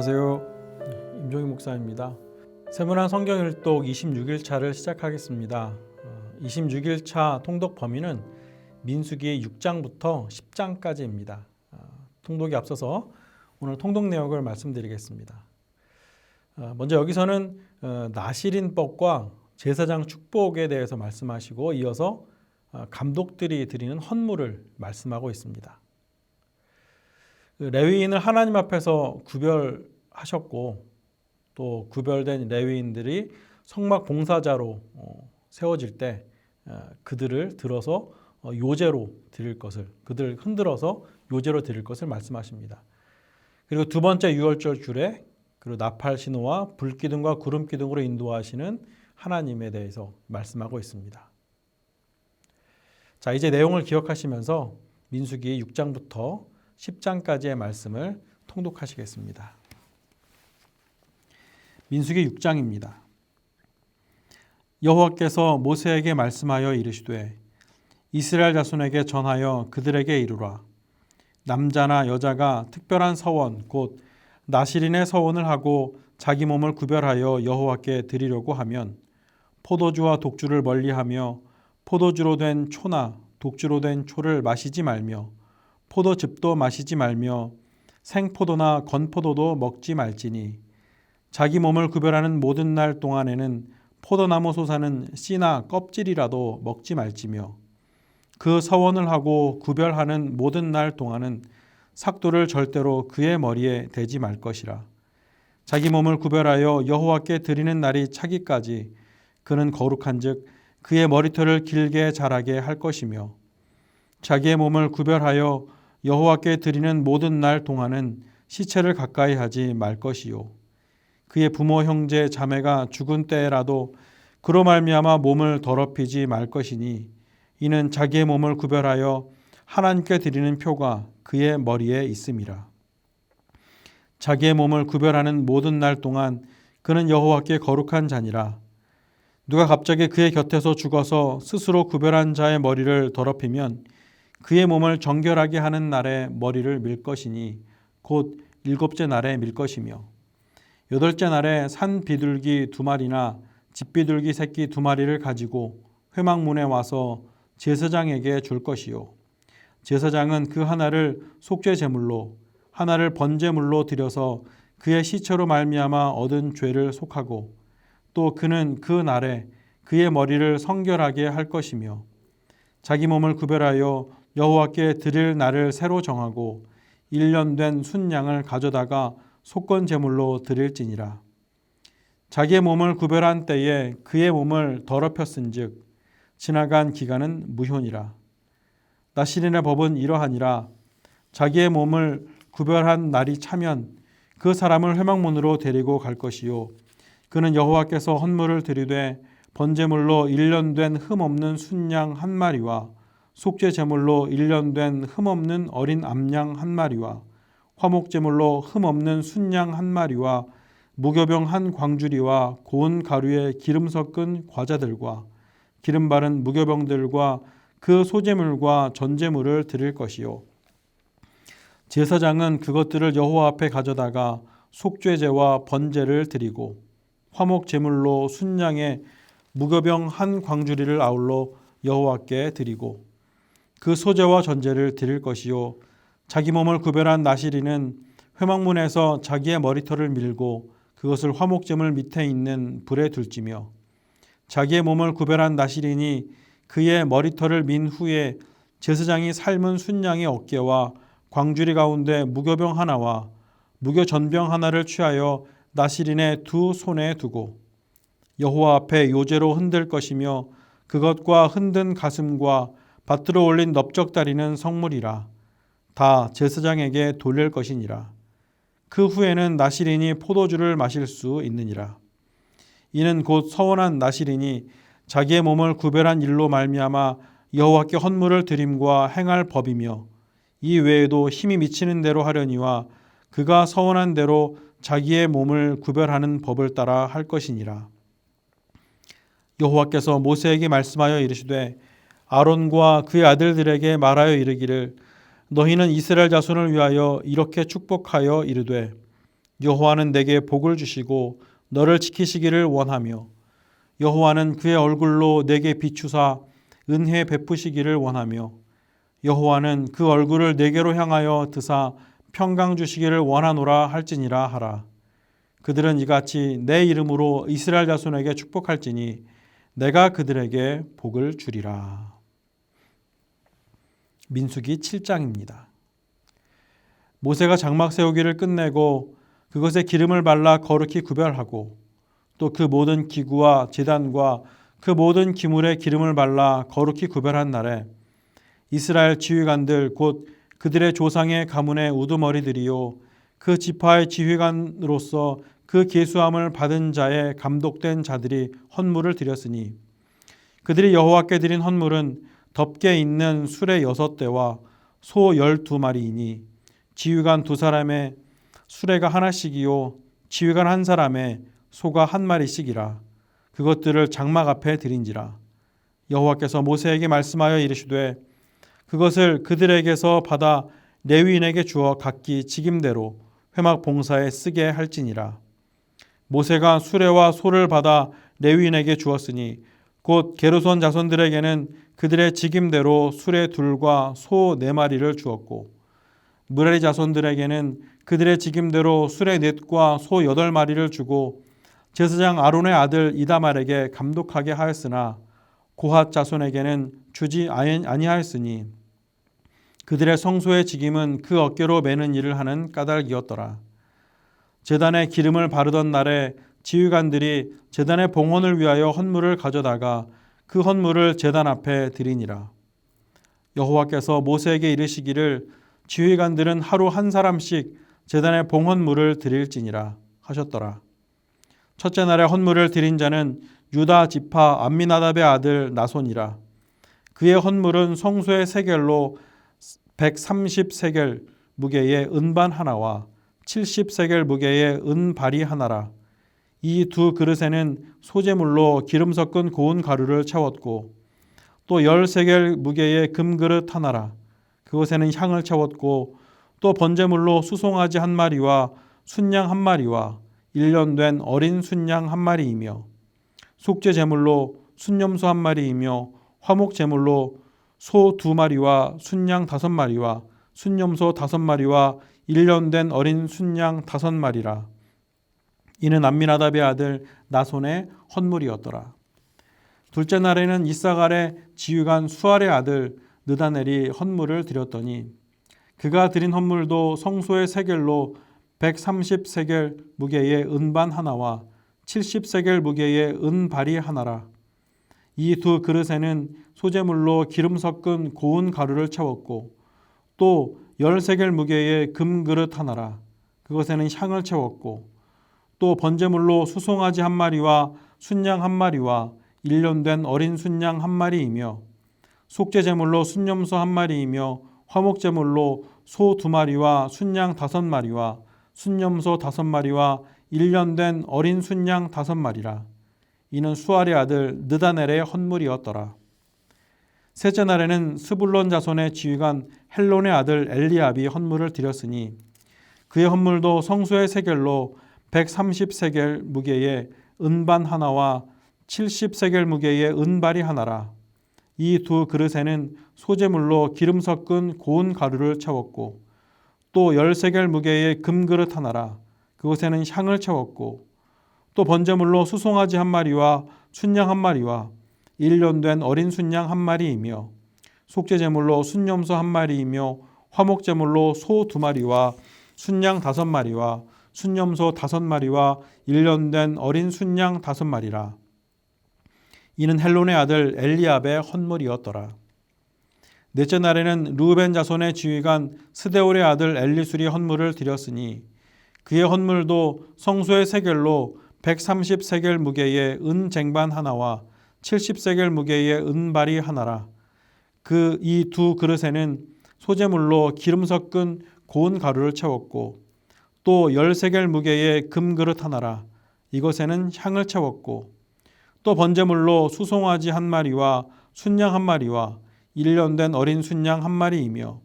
안녕하세요. 임종희 목사입니다. 세문안 성경일독 26일차를 시작하겠습니다. 26일차 통독 범위는 민수기 6장부터 10장까지입니다. 통독이 앞서서 오늘 통독 내용을 말씀드리겠습니다. 먼저 여기서는 나실인법과 제사장 축복에 대해서 말씀하시고 이어서 감독들이 드리는 헌물을 말씀하고 있습니다. 레위인을 하나님 앞에서 구별하셨고 또 구별된 레위인들이 성막 봉사자로 세워질 때 그들을 들어서 요제로 드릴 것을, 그들을 흔들어서 요제로 드릴 것을 말씀하십니다. 그리고 두 번째 유월절 주례, 그리고 나팔 신호와 불기둥과 구름기둥으로 인도하시는 하나님에 대해서 말씀하고 있습니다. 자, 이제 내용을 기억하시면서 민수기 6장부터 10장까지의 말씀을 통독하시겠습니다. 민수기 6장입니다. 여호와께서 모세에게 말씀하여 이르시되 이스라엘 자손에게 전하여 그들에게 이르라. 남자나 여자가 특별한 서원 곧 나실인의 서원을 하고 자기 몸을 구별하여 여호와께 드리려고 하면 포도주와 독주를 멀리하며 포도주로 된 초나 독주로 된 초를 마시지 말며 포도즙도 마시지 말며 생포도나 건포도도 먹지 말지니 자기 몸을 구별하는 모든 날 동안에는 포도나무 솟아는 씨나 껍질이라도 먹지 말지며 그 서원을 하고 구별하는 모든 날 동안은 삭도를 절대로 그의 머리에 대지 말 것이라. 자기 몸을 구별하여 여호와께 드리는 날이 차기까지 그는 거룩한즉 그의 머리털을 길게 자라게 할 것이며 자기의 몸을 구별하여 여호와께 드리는 모든 날 동안은 시체를 가까이 하지 말 것이요 그의 부모 형제 자매가 죽은 때라도 그로 말미암아 몸을 더럽히지 말 것이니 이는 자기의 몸을 구별하여 하나님께 드리는 표가 그의 머리에 있음이라. 자기의 몸을 구별하는 모든 날 동안 그는 여호와께 거룩한 자니라. 누가 갑자기 그의 곁에서 죽어서 스스로 구별한 자의 머리를 더럽히면 그의 몸을 정결하게 하는 날에 머리를 밀 것이니 곧 일곱째 날에 밀 것이며 여덟째 날에 산 비둘기 2마리나 집비둘기 새끼 2마리를 가지고 회막문에 와서 제사장에게 줄 것이요 제사장은 그 하나를 속죄 제물로 하나를 번제물로 드려서 그의 시체로 말미암아 얻은 죄를 속하고 또 그는 그 날에 그의 머리를 성결하게 할 것이며 자기 몸을 구별하여 여호와께 드릴 날을 새로 정하고 1년 된 순양을 가져다가 속건 제물로 드릴지니라. 자기의 몸을 구별한 때에 그의 몸을 더럽혔은즉 지나간 기간은 무효니라. 나실인의 법은 이러하니라. 자기의 몸을 구별한 날이 차면 그 사람을 회막문으로 데리고 갈 것이요 그는 여호와께서 헌물을 드리되 번제물로 1년 된 흠없는 순양 1마리와 속죄 제물로 1년 된 흠없는 어린 암양 1마리와 화목제물로 흠없는 순양 1마리와 무교병 1광주리와 고운 가루에 기름 섞은 과자들과 기름 바른 무교병들과 그 소제물과 전제물을 드릴 것이요 제사장은 그것들을 여호와 앞에 가져다가 속죄제와 번제를 드리고 화목제물로 순양의 무교병 1광주리를 아울러 여호와께 드리고 그 소제와 전제를 드릴 것이요 자기 몸을 구별한 나실인은 회막문에서 자기의 머리털을 밀고 그것을 화목제물 밑에 있는 불에 둘지며 자기의 몸을 구별한 나실인이 그의 머리털을 민 후에 제사장이 삶은 순양의 어깨와 광주리 가운데 무교병 하나와 무교전병 하나를 취하여 나실인의 두 손에 두고 여호와 앞에 요제로 흔들 것이며 그것과 흔든 가슴과 밭으로 올린 넓적다리는 성물이라. 다 제사장에게 돌릴 것이니라. 그 후에는 나실인이 포도주를 마실 수 있느니라. 이는 곧 서원한 나실인이 자기의 몸을 구별한 일로 말미암아 여호와께 헌물을 드림과 행할 법이며 이 외에도 힘이 미치는 대로 하려니와 그가 서원한 대로 자기의 몸을 구별하는 법을 따라 할 것이니라. 여호와께서 모세에게 말씀하여 이르시되 아론과 그의 아들들에게 말하여 이르기를 너희는 이스라엘 자손을 위하여 이렇게 축복하여 이르되 여호와는 내게 복을 주시고 너를 지키시기를 원하며 여호와는 그의 얼굴로 내게 비추사 은혜 베푸시기를 원하며 여호와는 그 얼굴을 내게로 향하여 드사 평강 주시기를 원하노라 할지니라 하라. 그들은 이같이 내 이름으로 이스라엘 자손에게 축복할지니 내가 그들에게 복을 주리라. 민수기 7장입니다. 모세가 장막 세우기를 끝내고 그것에 기름을 발라 거룩히 구별하고 또 그 모든 기구와 제단과 그 모든 기물에 기름을 발라 거룩히 구별한 날에 이스라엘 지휘관들 곧 그들의 조상의 가문의 우두머리들이요 그 지파의 지휘관으로서 그 계수함을 받은 자의 감독된 자들이 헌물을 드렸으니 그들이 여호와께 드린 헌물은 덮개 있는 수레 6대와 소 12마리이니 지휘관 2사람의 수레가 하나씩이요 지휘관 1사람의 소가 1마리씩이라. 그것들을 장막 앞에 드린지라. 여호와께서 모세에게 말씀하여 이르시되 그것을 그들에게서 받아 레위인에게 주어 각기 직임대로 회막 봉사에 쓰게 할지니라. 모세가 수레와 소를 받아 레위인에게 주었으니 곧 게르손 자손들에게는 그들의 직임대로 수레 2과 소 4마리를 주었고 므라리 자손들에게는 그들의 직임대로 수레 4과 소 8마리를 주고 제사장 아론의 아들 이다말에게 감독하게 하였으나 고핫 자손에게는 주지 아니하였으니 그들의 성소의 직임은 그 어깨로 매는 일을 하는 까닭이었더라. 제단에 기름을 바르던 날에 지휘관들이 제단의 봉헌을 위하여 헌물을 가져다가 그 헌물을 제단 앞에 드리니라. 여호와께서 모세에게 이르시기를 지휘관들은 하루 1사람씩 제단의 봉헌물을 드릴지니라 하셨더라. 첫째 날에 헌물을 드린 자는 유다 지파 암미나답의 아들 나손이라. 그의 헌물은 성소의 세겔로 130세겔 무게의 은반 하나와 70세겔 무게의 은발이 하나라. 이 2 그릇에는 소재물로 기름 섞은 고운 가루를 채웠고 또 10세겔 무게의 금그릇 하나라. 그것에는 향을 채웠고 또 번제물로 수송아지 1마리와 순양 1마리와 1년 된 어린 순양 1마리이며 속죄 제물로 순염소 1마리이며 화목 제물로 소 2마리와 순양 5마리와 순염소 5마리와 1년 된 어린 순양 5마리라. 이는 암미나답의 아들 나손의 헌물이었더라. 둘째 날에는 이사갈의 지휘관 수알의 아들 느다넬이 헌물을 드렸더니 그가 드린 헌물도 성소의 세겔로 130세겔 무게의 은반 하나와 70세겔 무게의 은발이 하나라. 이 2 그릇에는 소재물로 기름 섞은 고운 가루를 채웠고 또 10세겔 무게의 금그릇 하나라. 그것에는 향을 채웠고 또 번제물로 수송아지 1마리와 순양 1마리와 1년 된 어린 순양 1마리이며 속죄제물로 순염소 1마리이며 화목제물로 소 2마리와 순양 5마리와 순염소 5마리와 1년 된 어린 순양 5마리라. 이는 수알의 아들 느다넬의 헌물이었더라. 셋째 날에는 스불론 자손의 지휘관 헬론의 아들 엘리압이 헌물을 드렸으니 그의 헌물도 성소의 세겔로 130세겔 무게의 은반 하나와 70세겔 무게의 은발이 하나라. 이 2 그릇에는 소재물로 기름 섞은 고운 가루를 채웠고 또 10세겔 무게의 금그릇 하나라. 그것에는 향을 채웠고 또 번제물로 수송아지 1마리와 순양 1마리와 1년 된 어린 순양 1마리이며 속죄제물로 순염소 1마리이며 화목제물로 소 2마리와 순양 5마리와 순염소 5마리와 1년 된 어린 순양 5마리라. 이는 헬론의 아들 엘리압의 헌물이었더라. 넷째 날에는 르우벤 자손의 지휘관 스데올의 아들 엘리술이 헌물을 드렸으니 그의 헌물도 성소의 세겔로 130세겔 무게의 은 쟁반 하나와 70세겔 무게의 은발이 하나라. 그 이 2 그릇에는 소재물로 기름 섞은 고운 가루를 채웠고 또 10세겔 무게의 금그릇 하나라. 이것에는 향을 채웠고 또 번제물로 수송아지 1마리와 순양 1마리와 1년 된 어린 순양 1마리이며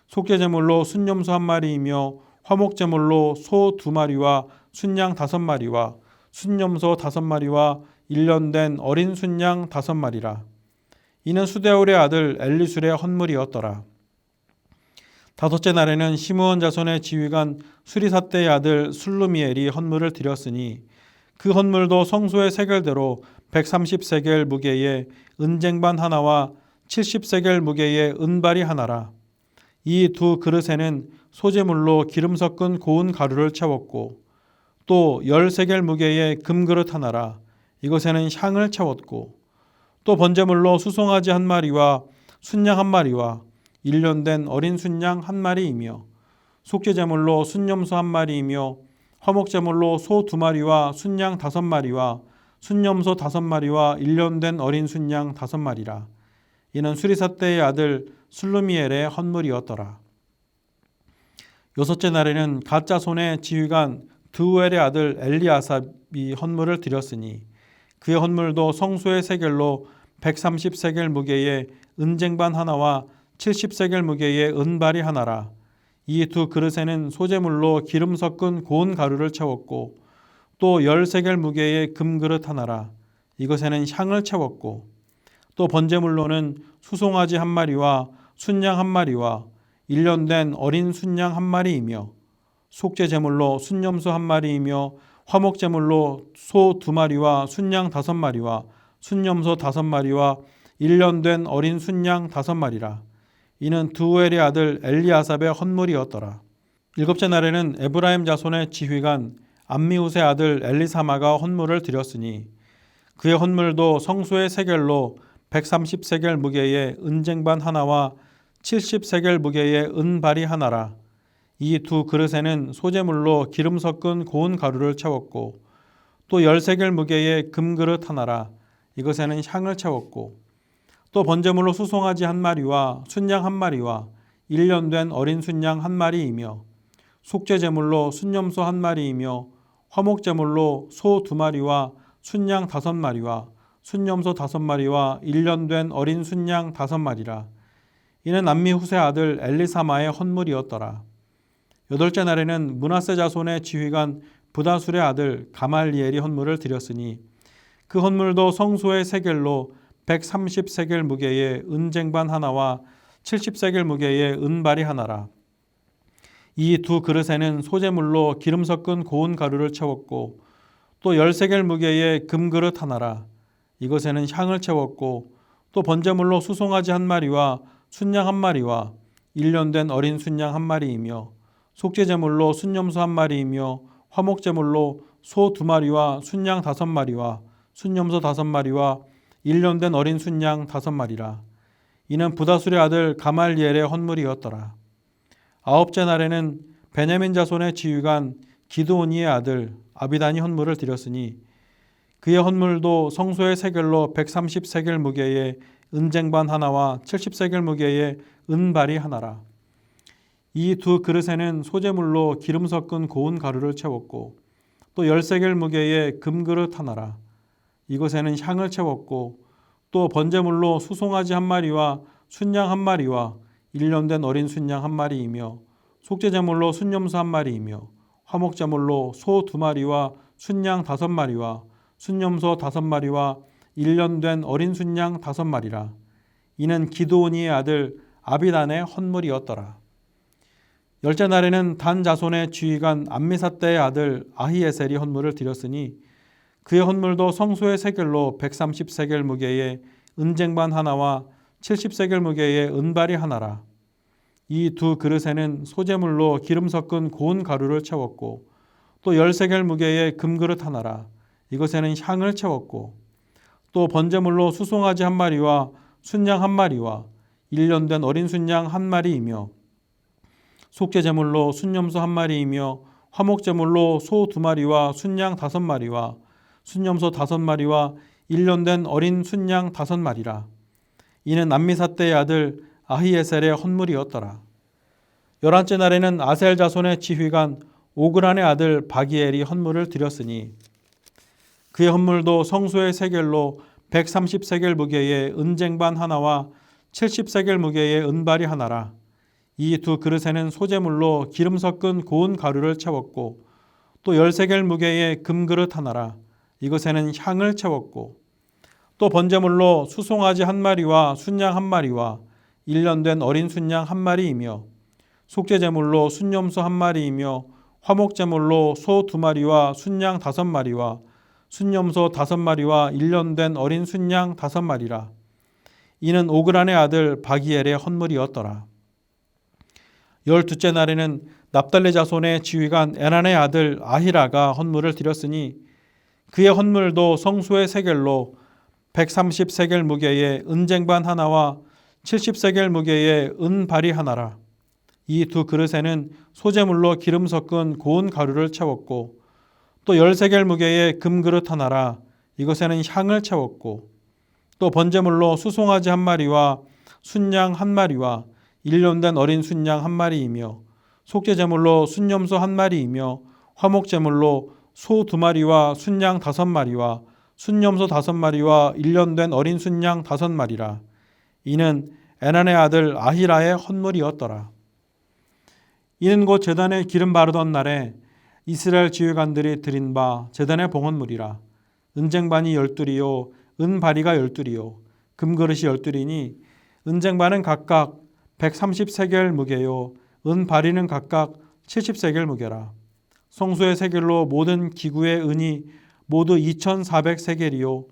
속죄제물로 순염소 1마리이며 화목제물로 소 2마리와 순양 5마리와 순염소 5마리와 1년 된 어린 순양 5마리라. 이는 수데울의 아들 엘리술의 헌물이었더라. 다섯째 날에는 시므온 자손의 지휘관 수리사떼의 아들 술루미엘이 헌물을 드렸으니 그 헌물도 성소의 세겔대로 130세겔 무게의 은쟁반 하나와 70세겔 무게의 은발이 하나라. 이 두 그릇에는 소재물로 기름 섞은 고운 가루를 채웠고 또 10세겔 무게의 금그릇 하나라. 이것에는 향을 채웠고 또 번제물로 수송아지 1마리와 순양 1마리와 1년 된 어린 순양 1마리이며 속죄제물로 순염소 1마리이며 화목제물로 소 2마리와 순양 5마리와 순염소 5마리와 1년 된 어린 순양 5마리라. 이는 수리사떼의 아들 술루미엘의 헌물이었더라. 여섯째 날에는 갓 자손의 지휘관 드우엘의 아들 엘리아삽이 헌물을 드렸으니 그의 헌물도 성소의 세겔로 130세겔 무게의 은쟁반 하나와 70세겔 무게의 은발이 하나라. 이 두 그릇에는 소재물로 기름 섞은 고운 가루를 채웠고 또 10세겔 무게의 금그릇 하나라. 이것에는 향을 채웠고 또 번제물로는 수송아지 1마리와 순양 1마리와 1년 된 어린 순양 1마리이며 속죄제물로 순염소 1마리이며 화목제물로 소 2마리와 순양 5마리와 순염소 5마리와 1년 된 어린 순양 5마리라. 이는 드우엘의 아들 엘리아삽의 헌물이었더라. 일곱째 날에는 에브라임 자손의 지휘관 암미훗의 아들 엘리사마가 헌물을 드렸으니 그의 헌물도 성소의 세겔로 130세겔 무게의 은쟁반 하나와 70세겔 무게의 은발이 하나라. 이 두 그릇에는 소재물로 기름 섞은 고운 가루를 채웠고 또 10세겔 무게의 금그릇 하나라. 이것에는 향을 채웠고 또 번제물로 수송아지 1마리와 순양 1마리와 1년 된 어린 순양 1마리이며 속죄제물로 순염소 1마리이며 화목제물로 소 2마리와 순양 5마리와 순염소 5마리와 1년 된 어린 순양 5마리라. 이는 암미훗의 아들 엘리사마의 헌물이었더라. 여덟째 날에는 므낫세 자손의 지휘관 부다술의 아들 가말리엘이 헌물을 드렸으니 그 헌물도 성소의 세겔로 130세겔 무게의 은쟁반 하나와 70세겔 무게의 은발이 하나라. 이 두 그릇에는 소재물로 기름 섞은 고운 가루를 채웠고 또 10세겔 무게의 금그릇 하나라. 이것에는 향을 채웠고 또 번제물로 수송아지 1마리와 순양 1마리와 1년 된 어린 순양 1마리이며 속죄제물로 순염소 1마리이며 화목제물로 소 2마리와 순양 5마리와 순염소 5마리와 1년 된 어린 순양 5마리라. 이는 부다술의 아들 가말리엘의 헌물이었더라. 아홉째 날에는 베냐민 자손의 지휘관 기드오니의 아들 아비단이 헌물을 드렸으니 그의 헌물도 성소의 세겔로 130세겔 무게의 은쟁반 하나와 70세겔 무게의 은발이 하나라. 이 두 그릇에는 소재물로 기름 섞은 고운 가루를 채웠고 또 10세겔 무게의 금그릇 하나라. 이것에는 향을 채웠고 또 번제물로 수송아지 1마리와 순양 1마리와 1년 된 어린 순양 1마리이며 속죄제물로 순염소 1마리이며 화목제물로 소 2마리와 순양 5마리와 순염소 5마리와 1년 된 어린 순양 5마리라. 이는 기드오니의 아들 아비단의 헌물이었더라. 열째 날에는 단 자손의 지휘관 암미사떼의 아들 아히에셀이 헌물을 드렸으니 그의 헌물도 성소의 세겔로 130세겔 무게의 은쟁반 하나와 70세겔 무게의 은발이 하나라. 이 두 그릇에는 소재물로 기름 섞은 고운 가루를 채웠고 또 10세겔 무게의 금그릇 하나라. 이것에는 향을 채웠고 또 번제물로 수송아지 1마리와 순양 1마리와 1년 된 어린 순양 1마리이며 속죄제물로 순염소 1마리이며 화목제물로 소 2마리와 순양 5마리와 순염소 5마리와 1년 된 어린 순양 5마리라. 이는 암미사떼의 아들 아히에셀의 헌물이었더라. 열한째 날에는 아셀 자손의 지휘관 오그란의 아들 바기엘이 헌물을 드렸으니 그의 헌물도 성소의 세겔로 130세겔 무게의 은쟁반 하나와 70세겔 무게의 은발이 하나라. 이 두 그릇에는 소재물로 기름 섞은 고운 가루를 채웠고 또 13개를 무게의 금그릇 하나라. 이것에는 향을 채웠고 또 번제물로 수송아지 한 마리와 순양 한 마리와 1년 된 어린 순양 한 마리이며 속죄제물로 순염소 한 마리이며 화목제물로 소 2마리와 순양 5마리와 순염소 5마리와 1년 된 어린 순양 5마리라. 이는 오그란의 아들 바기엘의 헌물이었더라. 12째 날에는 납달리 자손의 지휘관 에난의 아들 아히라가 헌물을 드렸으니 그의 헌물도 성소의 세겔로 130세겔 무게의 은쟁반 하나와 70세겔 무게의 은발이 하나라. 이 두 그릇에는 소재물로 기름 섞은 고운 가루를 채웠고 또 13개를 무게의 금그릇 하나라. 이것에는 향을 채웠고 또 번제물로 수송아지 한 마리와 순양 한 마리와 1년 된 어린 순양 한 마리이며 속죄제물로 순염소 한 마리이며 화목제물로 소 2마리와 순양 5마리와 순염소 5마리와 1년 된 어린 순양 5마리라. 이는 에난의 아들 아히라의 헌물이었더라. 이는 곧 제단에 기름 바르던 날에 이스라엘 지휘관들이 드린 바 제단의 봉헌물이라. 은쟁반이 12리요 은바리가 12리요 금그릇이 12리니 은쟁반은 각각 130세겔 무게요 은바리는 각각 70세겔 무게라. 성소의 세겔로 모든 기구의 은이 모두 2400세겔이요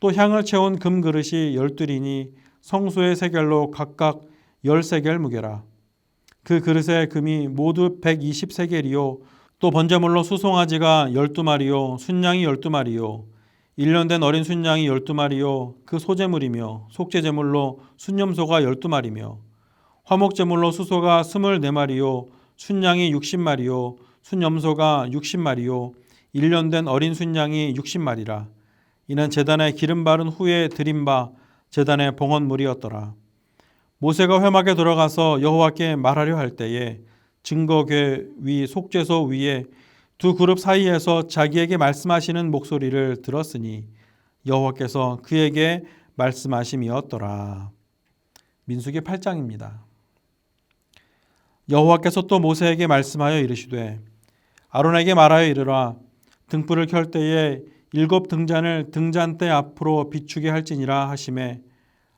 또 향을 채운 금그릇이 12리니 성소의 세겔로 각각 10세겔 무게라. 그 그릇의 금이 모두 120세겔이요 또 번제물로 수송아지가 12마리요 순양이 12마리요 1년 된 어린 순양이 12마리요 그 소제물이며 속죄제물로 순염소가 12마리며 화목제물로 수소가 24마리요 순양이 60마리요 순염소가 60마리요 1년 된 어린 순양이 60마리라. 이는 제단에 기름 바른 후에 드린 바 제단의 봉헌물이었더라. 모세가 회막에 들어가서 여호와께 말하려 할 때에 증거궤 위 속죄소 위에 두 그룹 사이에서 자기에게 말씀하시는 목소리를 들었으니 여호와께서 그에게 말씀하심이었더라. 민수기 8장입니다. 여호와께서 또 모세에게 말씀하여 이르시되 아론에게 말하여 이르라. 등불을 켤 때에 7 등잔을 등잔대 앞으로 비추게 할지니라 하시매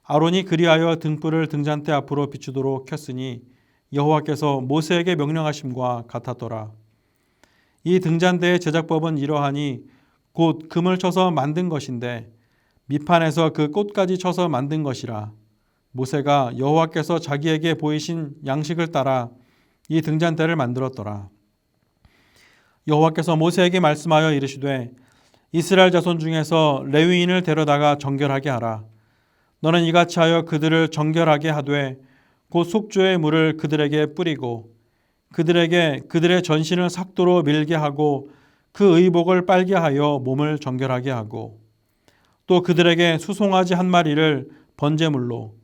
아론이 그리하여 등불을 등잔대 앞으로 비추도록 켰으니 여호와께서 모세에게 명령하심과 같았더라. 이 등잔대의 제작법은 이러하니 곧 금을 쳐서 만든 것인데 밑판에서 그 꽃까지 쳐서 만든 것이라. 모세가 여호와께서 자기에게 보이신 양식을 따라 이 등잔대를 만들었더라. 여호와께서 모세에게 말씀하여 이르시되 이스라엘 자손 중에서 레위인을 데려다가 정결하게 하라. 너는 이같이 하여 그들을 정결하게 하되 곧 속죄의 물을 그들에게 뿌리고 그들에게 그들의 전신을 삭도로 밀게 하고 그 의복을 빨게 하여 몸을 정결하게 하고 또 그들에게 수송아지 한 마리를 번제물로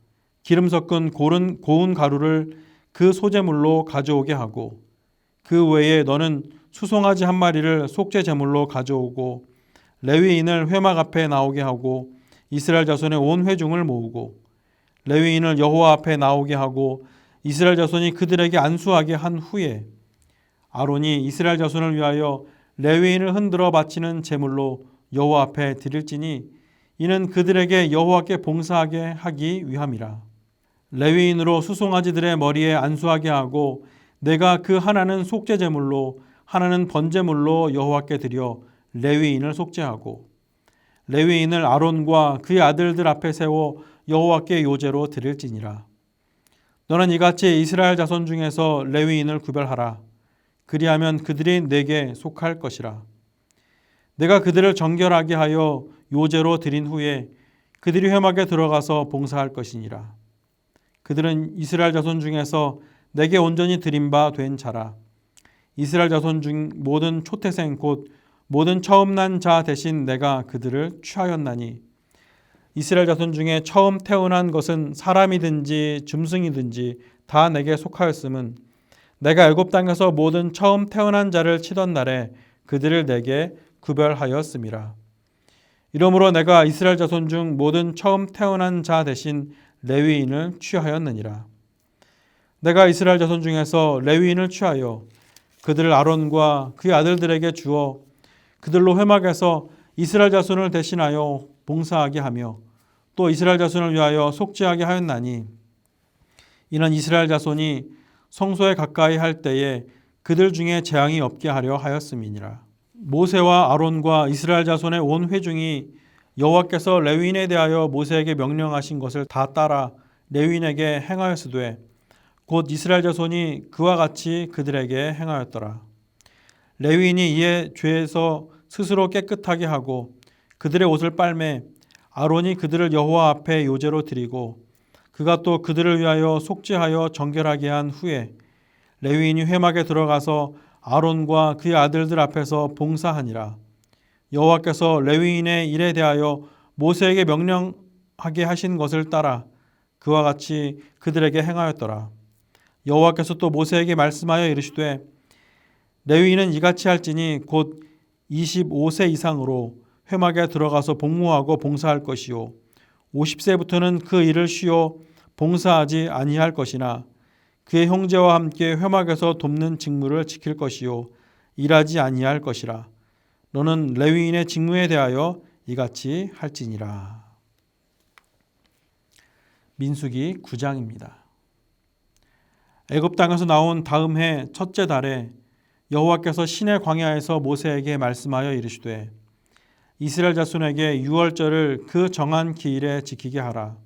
기름 섞은 고운 가루를 그 소제물로 가져오게 하고 그 외에 너는 수송아지 한 마리를 속죄 제물로 가져오고 레위인을 회막 앞에 나오게 하고 이스라엘 자손의 온 회중을 모으고 레위인을 여호와 앞에 나오게 하고 이스라엘 자손이 그들에게 안수하게 한 후에 아론이 이스라엘 자손을 위하여 레위인을 흔들어 바치는 제물로 여호와 앞에 드릴지니 이는 그들에게 여호와께 봉사하게 하기 위함이라. 레위인으로 수송아지들의 머리에 안수하게 하고 내가 그 하나는 속죄 제물로 하나는 번제물로 여호와께 드려 레위인을 속죄하고 레위인을 아론과 그의 아들들 앞에 세워 여호와께 요제로 드릴지니라. 너는 이같이 이스라엘 자손 중에서 레위인을 구별하라. 그리하면 그들이 내게 속할 것이라. 내가 그들을 정결하게 하여 요제로 드린 후에 그들이 회막에 들어가서 봉사할 것이니라. 그들은 이스라엘 자손 중에서 내게 온전히 드린 바 된 자라. 이스라엘 자손 중 모든 초태생 곧 모든 처음 난 자 대신 내가 그들을 취하였나니 이스라엘 자손 중에 처음 태어난 것은 사람이든지 짐승이든지 다 내게 속하였음은 내가 애굽 땅에서 모든 처음 태어난 자를 치던 날에 그들을 내게 구별하였음이라. 이러므로 내가 이스라엘 자손 중 모든 처음 태어난 자 대신 레위인을 취하였느니라. 내가 이스라엘 자손 중에서 레위인을 취하여 그들을 아론과 그의 아들들에게 주어 그들로 회막에서 이스라엘 자손을 대신하여 봉사하게 하며 또 이스라엘 자손을 위하여 속죄하게 하였나니 이는 이스라엘 자손이 성소에 가까이 할 때에 그들 중에 재앙이 없게 하려 하였음이니라. 모세와 아론과 이스라엘 자손의 온 회중이 여호와께서 레위인에 대하여 모세에게 명령하신 것을 다 따라 레위인에게 행하였으되 곧 이스라엘 자손이 그와 같이 그들에게 행하였더라. 레위인이 이에 죄에서 스스로 깨끗하게 하고 그들의 옷을 빨매 아론이 그들을 여호와 앞에 요제로 드리고 그가 또 그들을 위하여 속죄하여 정결하게 한 후에 레위인이 회막에 들어가서 아론과 그의 아들들 앞에서 봉사하니라. 여호와께서 레위인의 일에 대하여 모세에게 명령하게 하신 것을 따라 그와 같이 그들에게 행하였더라. 여호와께서 또 모세에게 말씀하여 이르시되 레위인은 이같이 할지니 곧 25세 이상으로 회막에 들어가서 복무하고 봉사할 것이요 50세부터는 그 일을 쉬어 봉사하지 아니할 것이나 그의 형제와 함께 회막에서 돕는 직무를 지킬 것이요 일하지 아니할 것이라. 너는 레위인의 직무에 대하여 이같이 할지니라. 민수기 9장입니다. 애굽 땅에서 나온 다음 해 첫째 달에 여호와께서 시내 광야에서 모세에게 말씀하여 이르시되 이스라엘 자손에게 유월절을 그 정한 기일에 지키게 하라.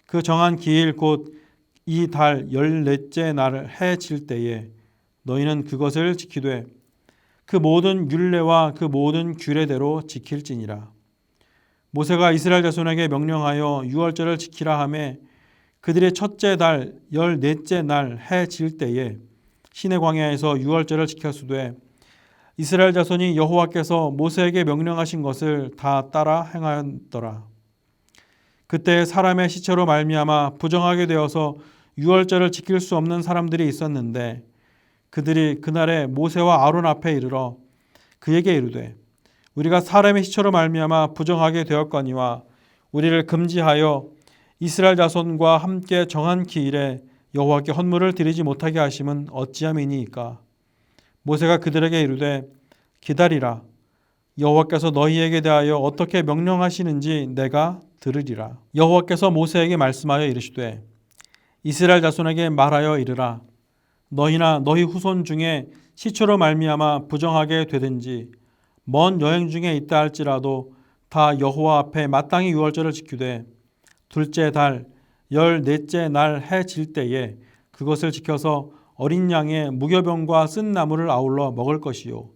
그 정한 기일 곧 이 달 14째 날 해 질 때에 너희는 그것을 지키되 그 모든 율례와 그 모든 규례대로 지킬지니라. 모세가 이스라엘 자손에게 명령하여 유월절을 지키라 하매 그들의 첫째 달 14째 날 해 질 때에 시내 광야에서 유월절을 지켰으되 이스라엘 자손이 여호와께서 모세에게 명령하신 것을 다 따라 행하였더라. 그때 사람의 시체로 말미암아 부정하게 되어서 유월절을 지킬 수 없는 사람들이 있었는데 그들이 그날에 모세와 아론 앞에 이르러 그에게 이르되 우리가 사람의 시체로 말미암아 부정하게 되었거니와 우리를 금지하여 이스라엘 자손과 함께 정한 기일에 여호와께 헌물을 드리지 못하게 하심은 어찌함이니이까. 모세가 그들에게 이르되 기다리라. 여호와께서 너희에게 대하여 어떻게 명령하시는지 내가 들으리라. 여호와께서 모세에게 말씀하여 이르시되 이스라엘 자손에게 말하여 이르라. 너희나 너희 후손 중에 시체로 말미암아 부정하게 되든지 먼 여행 중에 있다 할지라도 다 여호와 앞에 마땅히 유월절을 지키되 둘째 달 14째 날 해 질 때에 그것을 지켜서 어린 양의 무교병과 쓴 나물을 아울러 먹을 것이요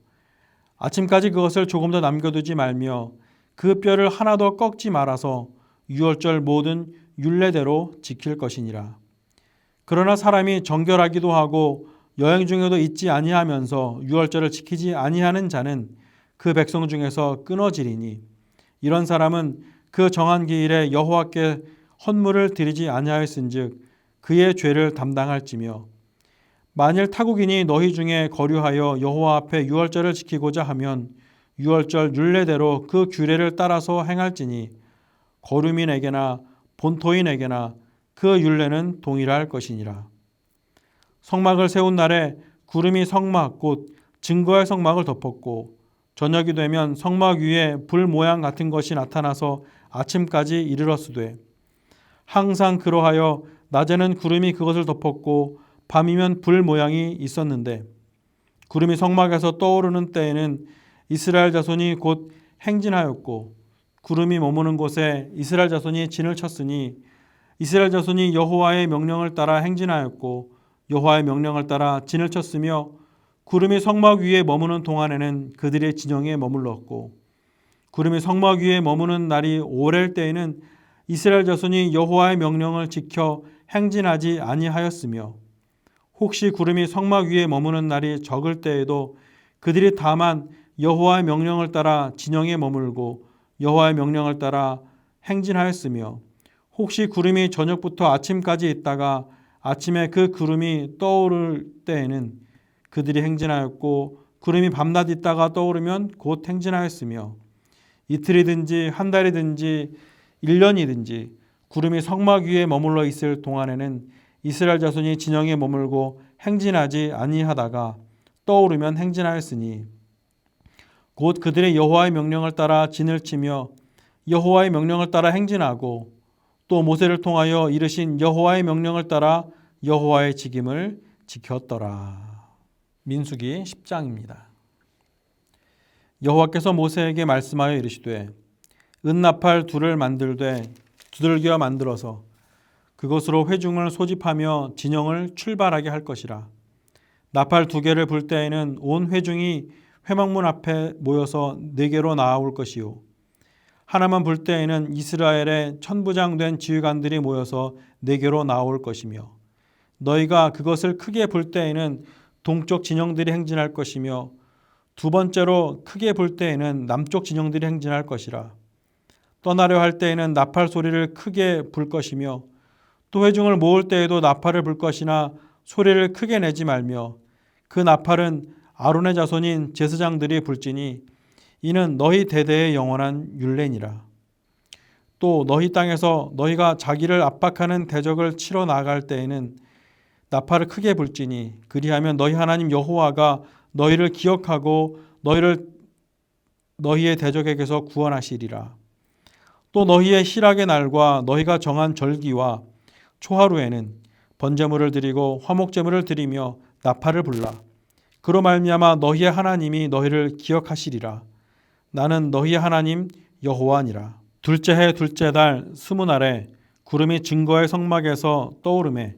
아침까지 그것을 조금 더 남겨두지 말며 그 뼈를 하나도 꺾지 말아서 유월절 모든 율례대로 지킬 것이니라. 그러나 사람이 정결하기도 하고 여행 중에도 잊지 아니하면서 유월절을 지키지 아니하는 자는 그 백성 중에서 끊어지리니 이런 사람은 그 정한 기일에 여호와께 헌물을 드리지 아니하였은즉 그의 죄를 담당할지며 만일 타국인이 너희 중에 거류하여 여호와 앞에 유월절을 지키고자 하면 유월절 율례대로 그 규례를 따라서 행할지니 거류민에게나 본토인에게나 그 율례는 동일할 것이니라. 성막을 세운 날에 구름이 성막 곧 증거의 성막을 덮었고 저녁이 되면 성막 위에 불 모양 같은 것이 나타나서 아침까지 이르렀으되 항상 그러하여 낮에는 구름이 그것을 덮었고 밤이면 불 모양이 있었는데 구름이 성막에서 떠오르는 때에는 이스라엘 자손이 곧 행진하였고 구름이 머무는 곳에 이스라엘 자손이 진을 쳤으니 이스라엘 자손이 여호와의 명령을 따라 행진하였고 여호와의 명령을 따라 진을 쳤으며 구름이 성막 위에 머무는 동안에는 그들의 진영에 머물렀고 구름이 성막 위에 머무는 날이 오렐 때에는 이스라엘 자손이 여호와의 명령을 지켜 행진하지 아니하였으며 혹시 구름이 성막 위에 머무는 날이 적을 때에도 그들이 다만 여호와의 명령을 따라 진영에 머물고 여호와의 명령을 따라 행진하였으며 혹시 구름이 저녁부터 아침까지 있다가 아침에 그 구름이 떠오를 때에는 그들이 행진하였고 구름이 밤낮 있다가 떠오르면 곧 행진하였으며 이틀이든지 한 달이든지 1년이든지 구름이 성막 위에 머물러 있을 동안에는 이스라엘 자손이 진영에 머물고 행진하지 아니하다가 떠오르면 행진하였으니 곧 그들의 여호와의 명령을 따라 진을 치며 여호와의 명령을 따라 행진하고 또 모세를 통하여 이르신 여호와의 명령을 따라 여호와의 직임을 지켰더라. 민수기 10장입니다. 여호와께서 모세에게 말씀하여 이르시되 은나팔 둘을 만들되 두들겨 만들어서 그것으로 회중을 소집하며 진영을 출발하게 할 것이라. 나팔 두 개를 불 때에는 온 회중이 회막문 앞에 모여서 네 개로 나아올 것이요 하나만 불 때에는 이스라엘의 천부장 된 지휘관들이 모여서 네 개로 나올 것이며 너희가 그것을 크게 불 때에는 동쪽 진영들이 행진할 것이며 두 번째로 크게 불 때에는 남쪽 진영들이 행진할 것이라. 떠나려 할 때에는 나팔 소리를 크게 불 것이며 또 회중을 모을 때에도 나팔을 불 것이나 소리를 크게 내지 말며 그 나팔은 아론의 자손인 제사장들이 불지니 이는 너희 대대의 영원한 율례니라. 또 너희 땅에서 너희가 자기를 압박하는 대적을 치러 나갈 때에는 나팔을 크게 불지니 그리하면 너희 하나님 여호와가 너희를 기억하고 너희를 너희의 대적에게서 구원하시리라. 또 너희의 희락의 날과 너희가 정한 절기와 초하루에는 번제물을 드리고 화목제물을 드리며 나팔을 불라. 그로 말미암아 너희의 하나님이 너희를 기억하시리라. 나는 너희의 하나님 여호와니라. 둘째 해 둘째 달 스무 날에 구름이 증거의 성막에서 떠오르매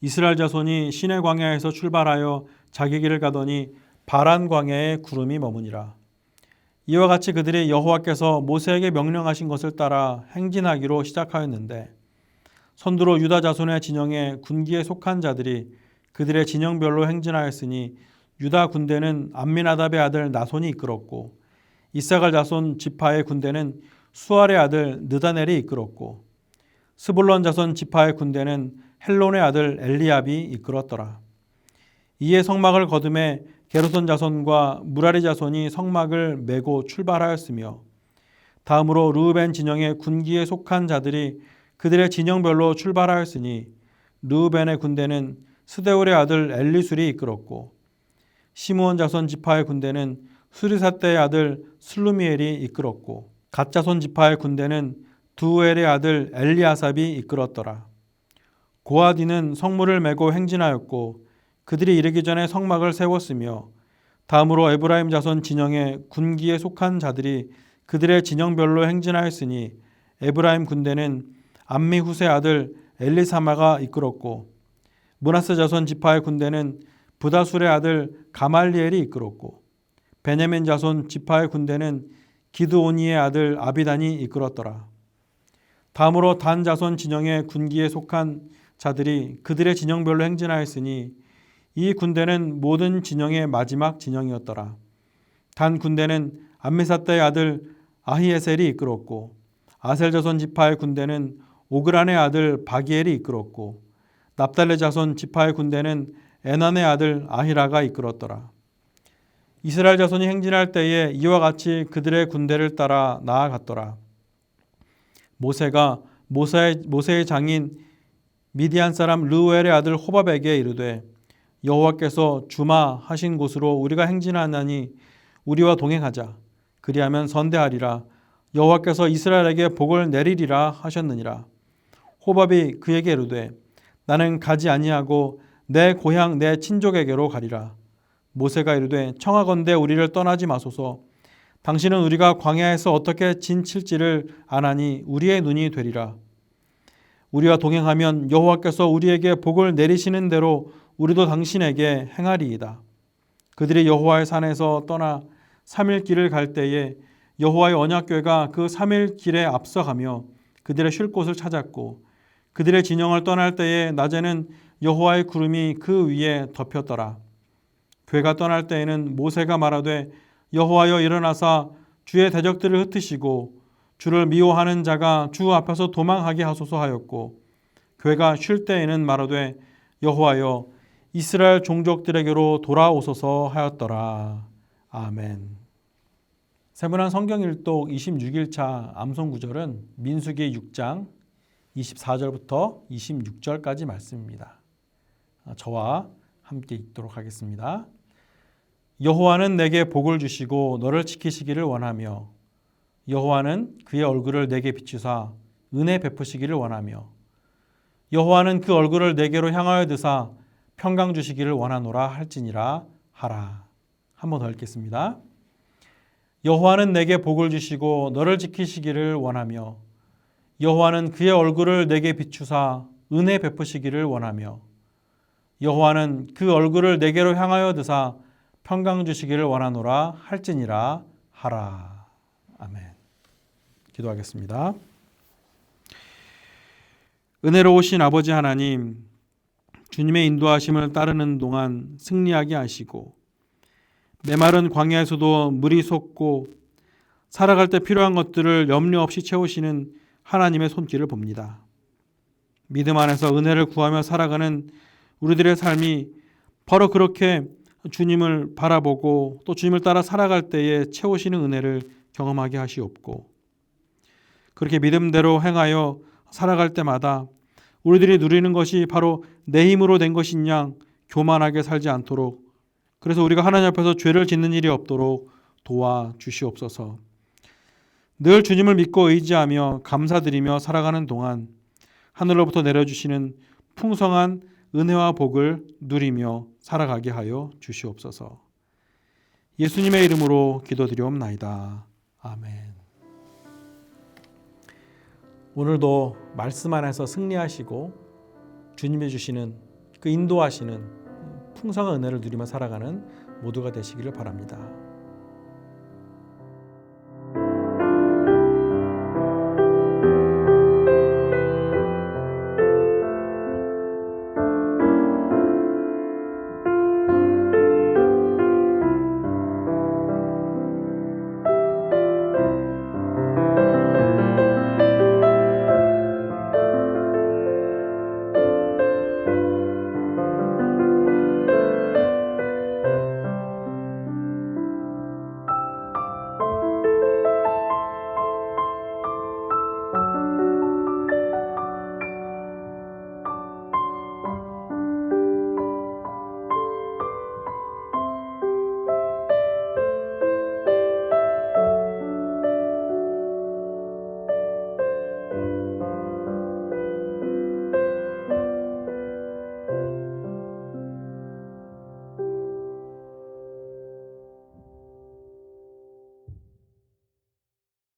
이스라엘 자손이 시내 광야에서 출발하여 자기 길을 가더니 바란 광야에 구름이 머무니라. 이와 같이 그들이 여호와께서 모세에게 명령하신 것을 따라 행진하기로 시작하였는데 선두로 유다 자손의 진영에 군기에 속한 자들이 그들의 진영별로 행진하였으니 유다 군대는 암미나답의 아들 나손이 이끌었고 이사갈 자손 지파의 군대는 수알의 아들 느다넬이 이끌었고 스불론 자손 지파의 군대는 헬론의 아들 엘리압이 이끌었더라. 이에 성막을 거두매 게르손 자손과 무라리 자손이 성막을 메고 출발하였으며 다음으로 르우벤 진영의 군기에 속한 자들이 그들의 진영별로 출발하였으니 르우벤의 군대는 스데울의 아들 엘리술이 이끌었고 시므온 자손 지파의 군대는 수리사떼의 아들 슬루미엘이 이끌었고 갓 자손 지파의 군대는 두엘의 아들 엘리아삽이 이끌었더라. 고아디는 성물을 메고 행진하였고 그들이 이르기 전에 성막을 세웠으며 다음으로 에브라임 자손 진영의 군기에 속한 자들이 그들의 진영별로 행진하였으니 에브라임 군대는 암미후스의 아들 엘리사마가 이끌었고 므낫세 자손 지파의 군대는 부다술의 아들 가말리엘이 이끌었고 베냐민 자손 지파의 군대는 기드오니의 아들 아비단이 이끌었더라. 다음으로 단 자손 진영의 군기에 속한 자들이 그들의 진영별로 행진하였으니 이 군대는 모든 진영의 마지막 진영이었더라. 단 군대는 암미사떼의 아들 아히에셀이 이끌었고 아셀 자손 지파의 군대는 오그란의 아들 바기엘이 이끌었고 납달레 자손 지파의 군대는 에난의 아들 아히라가 이끌었더라. 이스라엘 자손이 행진할 때에 이와 같이 그들의 군대를 따라 나아갔더라. 모세가 모세의 장인 미디안 사람 르우엘의 아들 호밥에게 이르되 여호와께서 주마하신 곳으로 우리가 행진하나니 우리와 동행하자. 그리하면 선대하리라. 여호와께서 이스라엘에게 복을 내리리라 하셨느니라. 호밥이 그에게 이르되 나는 가지 아니하고 내 고향 내 친족에게로 가리라. 모세가 이르되 청하건대 우리를 떠나지 마소서. 당신은 우리가 광야에서 어떻게 진칠지를 아나니 우리의 눈이 되리라. 우리와 동행하면 여호와께서 우리에게 복을 내리시는 대로 우리도 당신에게 행하리이다. 그들이 여호와의 산에서 떠나 3일 길을 갈 때에 여호와의 언약궤가 그 3일 길에 앞서가며 그들의 쉴 곳을 찾았고 그들의 진영을 떠날 때에 낮에는 여호와의 구름이 그 위에 덮였더라. 궤가 떠날 때에는 모세가 말하되 여호와여 일어나사 주의 대적들을 흩으시고 주를 미워하는 자가 주 앞에서 도망하게 하소서 하였고 궤가 쉴 때에는 말하되 여호와여 이스라엘 종족들에게로 돌아오소서 하였더라. 아멘. 세분한 성경 일독 26일차 암송 구절은 민수기 6장 24절부터 26절까지 말씀입니다. 저와 함께 읽도록 하겠습니다. 여호와는 내게 복을 주시고 너를 지키시기를 원하며 여호와는 그의 얼굴을 내게 비추사 은혜 베푸시기를 원하며 여호와는 그 얼굴을 내게로 향하여 드사 평강 주시기를 원하노라 할지니라 하라. 한 번 더 읽겠습니다. 여호와는 내게 복을 주시고 너를 지키시기를 원하며 여호와는 그의 얼굴을 내게 비추사 은혜 베푸시기를 원하며 여호와는 그 얼굴을 내게로 향하여 드사 평강 주시기를 원하노라 할지니라 하라. 아멘. 기도하겠습니다. 은혜로우신 아버지 하나님, 주님의 인도하심을 따르는 동안 승리하게 하시고 메마른 광야에서도 물이 솟고 살아갈 때 필요한 것들을 염려 없이 채우시는 하나님의 손길을 봅니다. 믿음 안에서 은혜를 구하며 살아가는 우리들의 삶이 바로 그렇게 주님을 바라보고 또 주님을 따라 살아갈 때에 채우시는 은혜를 경험하게 하시옵고 그렇게 믿음대로 행하여 살아갈 때마다 우리들이 누리는 것이 바로 내 힘으로 된 것인 양 교만하게 살지 않도록 그래서 우리가 하나님 앞에서 죄를 짓는 일이 없도록 도와주시옵소서. 늘 주님을 믿고 의지하며 감사드리며 살아가는 동안 하늘로부터 내려주시는 풍성한 은혜와 복을 누리며 살아가게 하여 주시옵소서. 예수님의 이름으로 기도드리옵나이다. 아멘. 오늘도 말씀 안에서 승리하시고 주님이 주시는 그 인도하시는 풍성한 은혜를 누리며 살아가는 모두가 되시기를 바랍니다.